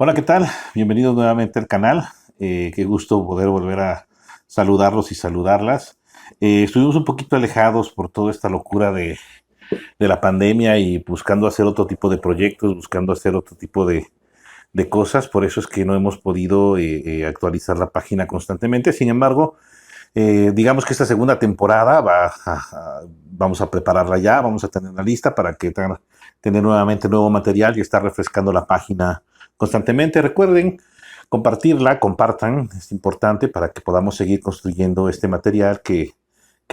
Hola, ¿qué tal? Bienvenidos nuevamente al canal. Qué gusto poder volver a saludarlos y saludarlas. Estuvimos un poquito alejados por toda esta locura de la pandemia y buscando hacer otro tipo de proyectos, buscando hacer otro tipo de cosas. Por eso es que no hemos podido actualizar la página constantemente. Sin embargo, digamos que esta segunda temporada vamos a prepararla ya, vamos a tenerla lista para que tener nuevamente nuevo material y estar refrescando la página constantemente. Recuerden compartirla, compartan, es importante para que podamos seguir construyendo este material que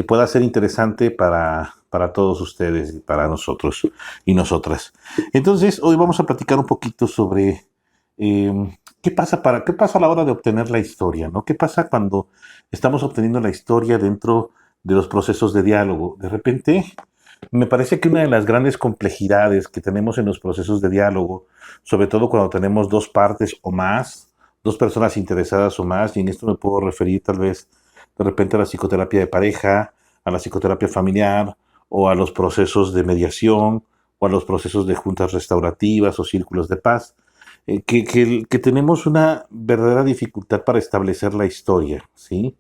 pueda ser interesante para todos ustedes y para nosotros y nosotras. Entonces, hoy vamos a platicar un poquito sobre qué pasa a la hora de obtener la historia, ¿no? ¿Qué pasa cuando estamos obteniendo la historia dentro de los procesos de diálogo? De repente, me parece que una de las grandes complejidades que tenemos en los procesos de diálogo, sobre todo cuando tenemos dos partes o más, dos personas interesadas o más, y en esto me puedo referir tal vez de repente a la psicoterapia de pareja, a la psicoterapia familiar, o a los procesos de mediación, o a los procesos de juntas restaurativas o círculos de paz, que tenemos una verdadera dificultad para establecer la historia, ¿sí?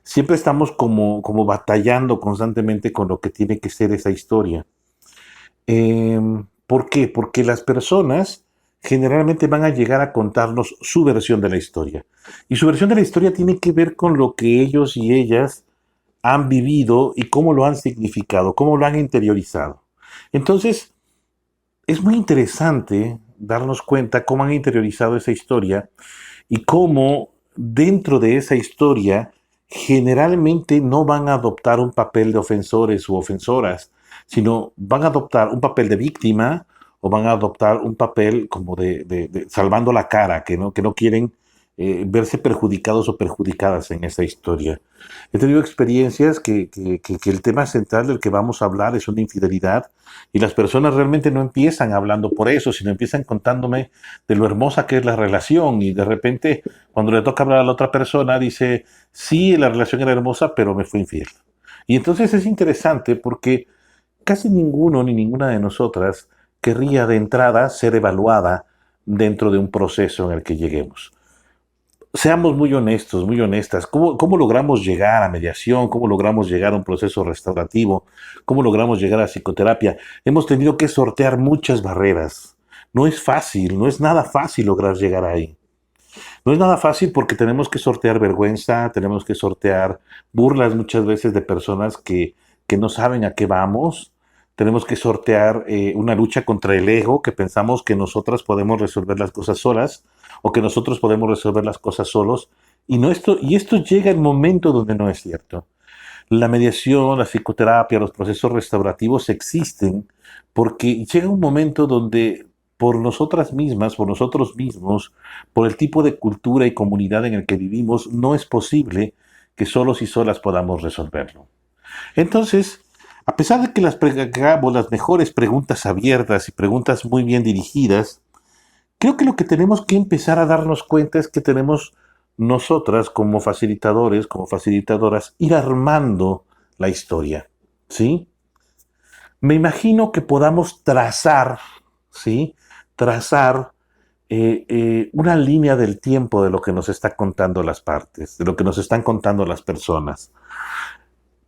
Siempre estamos como batallando constantemente con lo que tiene que ser esa historia. ¿Por qué? Porque las personas generalmente van a llegar a contarnos su versión de la historia. Y su versión de la historia tiene que ver con lo que ellos y ellas han vivido y cómo lo han significado, cómo lo han interiorizado. Entonces, es muy interesante darnos cuenta cómo han interiorizado esa historia y cómo dentro de esa historia generalmente no van a adoptar un papel de ofensores u ofensoras, sino van a adoptar un papel de víctima o van a adoptar un papel como de salvando la cara, que no quieren verse perjudicados o perjudicadas en esa historia. He tenido experiencias que el tema central del que vamos a hablar es una infidelidad y las personas realmente no empiezan hablando por eso, sino empiezan contándome de lo hermosa que es la relación y de repente cuando le toca hablar a la otra persona dice, sí, la relación era hermosa, pero me fue infiel. Y entonces es interesante porque casi ninguno ni ninguna de nosotras querría de entrada ser evaluada dentro de un proceso en el que lleguemos. Seamos muy honestos, muy honestas. ¿Cómo logramos llegar a mediación? ¿Cómo logramos llegar a un proceso restaurativo? ¿Cómo logramos llegar a psicoterapia? Hemos tenido que sortear muchas barreras. No es fácil, no es nada fácil lograr llegar ahí. No es nada fácil porque tenemos que sortear vergüenza, tenemos que sortear burlas muchas veces de personas que no saben a qué vamos. Tenemos que sortear una lucha contra el ego, que pensamos que nosotras podemos resolver las cosas solas o que nosotros podemos resolver las cosas solos. Y esto llega en momento donde no es cierto. La mediación, la psicoterapia, los procesos restaurativos existen porque llega un momento donde por nosotras mismas, por nosotros mismos, por el tipo de cultura y comunidad en el que vivimos, no es posible que solos y solas podamos resolverlo. Entonces, a pesar de que hagamos las mejores preguntas abiertas y preguntas muy bien dirigidas, creo que lo que tenemos que empezar a darnos cuenta es que tenemos nosotras como facilitadores, como facilitadoras, ir armando la historia, ¿sí? Me imagino que podamos trazar, ¿sí? Trazar una línea del tiempo de lo que nos está contando las partes, de lo que nos están contando las personas.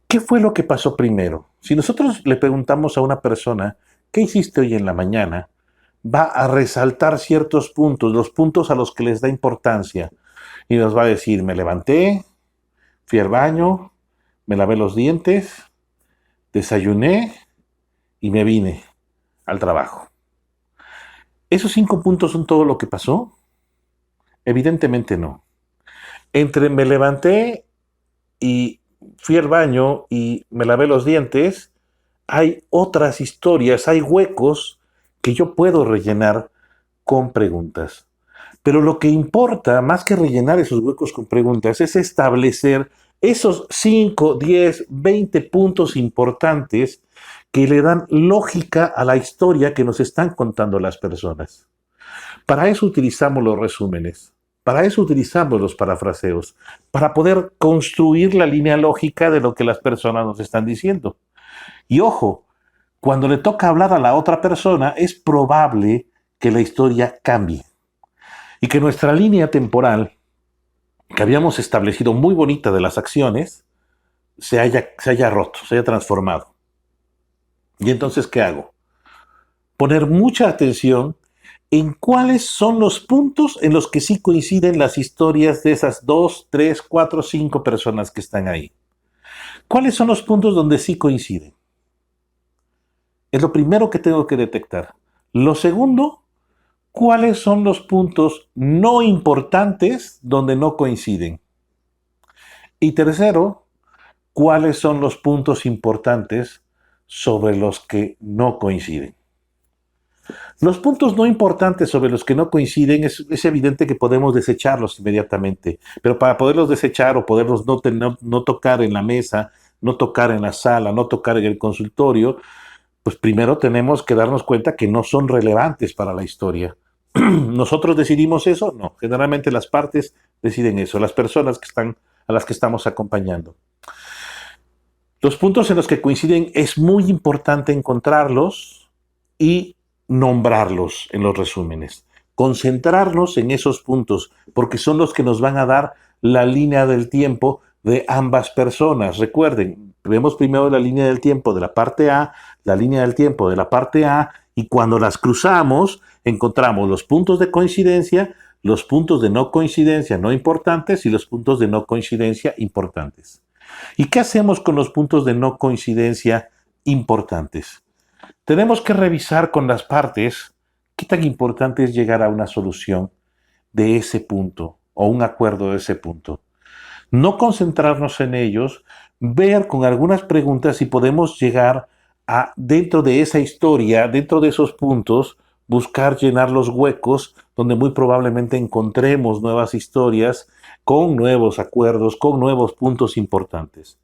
¿Qué fue lo que pasó primero? Si nosotros le preguntamos a una persona, ¿qué hiciste hoy en la mañana? Va a resaltar ciertos puntos, los puntos a los que les da importancia. Y nos va a decir, me levanté, fui al baño, me lavé los dientes, desayuné y me vine al trabajo. ¿Esos 5 puntos son todo lo que pasó? Evidentemente no. Entre me levanté y fui al baño y me lavé los dientes, hay otras historias, hay huecos que yo puedo rellenar con preguntas. Pero lo que importa, más que rellenar esos huecos con preguntas, es establecer esos 5, 10, 20 puntos importantes que le dan lógica a la historia que nos están contando las personas. Para eso utilizamos los resúmenes, para eso utilizamos los parafraseos, para poder construir la línea lógica de lo que las personas nos están diciendo. Y ojo, cuando le toca hablar a la otra persona, es probable que la historia cambie. y que nuestra línea temporal, que habíamos establecido muy bonita de las acciones, se haya roto, se haya transformado. Y entonces, ¿qué hago? Poner mucha atención en cuáles son los puntos en los que sí coinciden las historias de esas 2, 3, 4, 5 personas que están ahí. ¿Cuáles son los puntos donde sí coinciden? Es lo primero que tengo que detectar. Lo segundo, ¿cuáles son los puntos no importantes donde no coinciden? Y tercero, ¿cuáles son los puntos importantes sobre los que no coinciden? Los puntos no importantes sobre los que no coinciden es evidente que podemos desecharlos inmediatamente, pero para poderlos desechar o poderlos no tocar en la mesa, no tocar en la sala, no tocar en el consultorio, pues primero tenemos que darnos cuenta que no son relevantes para la historia. ¿Nosotros decidimos eso? No, generalmente las partes deciden eso, las personas a las que estamos acompañando. Los puntos en los que coinciden es muy importante encontrarlos y nombrarlos en los resúmenes. Concentrarnos en esos puntos, porque son los que nos van a dar la línea del tiempo de ambas personas. Recuerden, vemos primero la línea del tiempo de la parte A, la línea del tiempo de la parte A, y cuando las cruzamos, encontramos los puntos de coincidencia, los puntos de no coincidencia no importantes y los puntos de no coincidencia importantes. ¿Y qué hacemos con los puntos de no coincidencia importantes? Tenemos que revisar con las partes qué tan importante es llegar a una solución de ese punto o un acuerdo de ese punto. No concentrarnos en ellos, ver con algunas preguntas si podemos llegar a, dentro de esa historia, dentro de esos puntos, buscar llenar los huecos donde muy probablemente encontremos nuevas historias con nuevos acuerdos, con nuevos puntos importantes.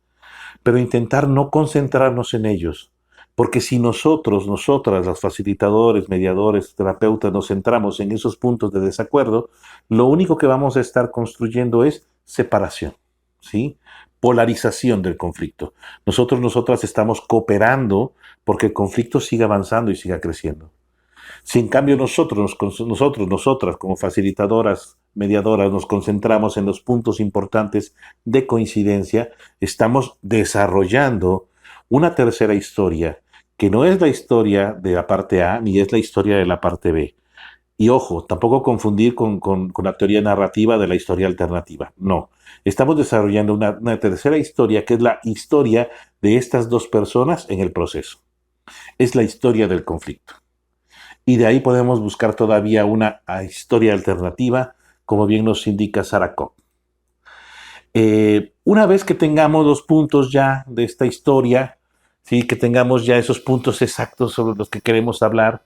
Pero intentar no concentrarnos en ellos, porque si nosotras, los facilitadores, mediadores, terapeutas, nos centramos en esos puntos de desacuerdo, lo único que vamos a estar construyendo es separación, ¿sí? Polarización del conflicto. Nosotras estamos cooperando porque el conflicto siga avanzando y siga creciendo. Si en cambio nosotras, como facilitadoras, mediadoras, nos concentramos en los puntos importantes de coincidencia, estamos desarrollando una tercera historia, que no es la historia de la parte A ni es la historia de la parte B. Y ojo, tampoco confundir con la teoría narrativa de la historia alternativa. No, estamos desarrollando una tercera historia que es la historia de estas dos personas en el proceso. Es la historia del conflicto. Y de ahí podemos buscar todavía una historia alternativa, como bien nos indica Sarah Koch. Una vez que tengamos los puntos ya de esta historia, ¿sí? Que tengamos ya esos puntos exactos sobre los que queremos hablar,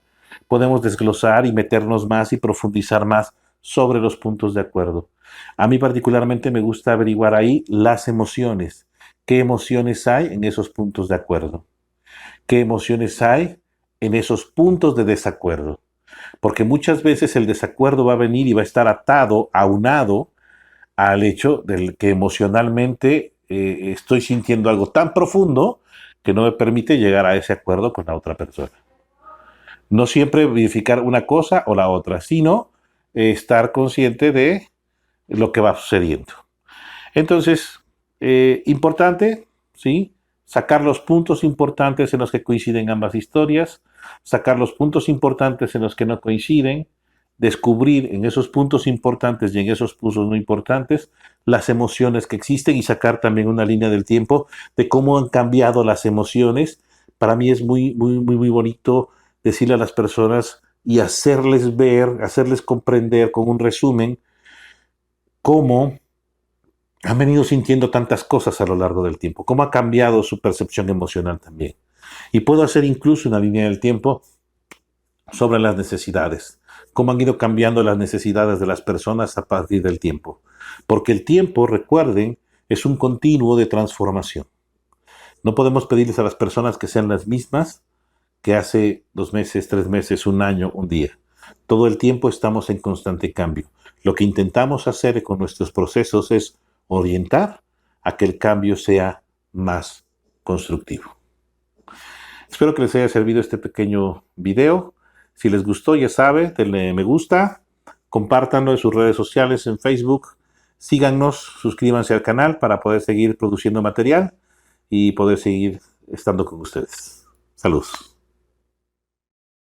podemos desglosar y meternos más y profundizar más sobre los puntos de acuerdo. A mí particularmente me gusta averiguar ahí las emociones. ¿Qué emociones hay en esos puntos de acuerdo? ¿Qué emociones hay en esos puntos de desacuerdo? Porque muchas veces el desacuerdo va a venir y va a estar aunado al hecho de que emocionalmente estoy sintiendo algo tan profundo que no me permite llegar a ese acuerdo con la otra persona. No siempre verificar una cosa o la otra, sino estar consciente de lo que va sucediendo. Entonces, importante, ¿sí? Sacar los puntos importantes en los que coinciden ambas historias, sacar los puntos importantes en los que no coinciden, descubrir en esos puntos importantes y en esos puntos no importantes las emociones que existen y sacar también una línea del tiempo de cómo han cambiado las emociones. Para mí es muy bonito decirle a las personas y hacerles ver, hacerles comprender con un resumen cómo han venido sintiendo tantas cosas a lo largo del tiempo, cómo ha cambiado su percepción emocional también. Y puedo hacer incluso una línea del tiempo sobre las necesidades, cómo han ido cambiando las necesidades de las personas a partir del tiempo. Porque el tiempo, recuerden, es un continuo de transformación. No podemos pedirles a las personas que sean las mismas que hace 2 meses, 3 meses, un año, un día. Todo el tiempo estamos en constante cambio. Lo que intentamos hacer con nuestros procesos es orientar a que el cambio sea más constructivo. Espero que les haya servido este pequeño video. Si les gustó, ya saben, denle me gusta, Compártanlo en sus redes sociales, en Facebook. Síganos, suscríbanse al canal para poder seguir produciendo material y poder seguir estando con ustedes. Saludos.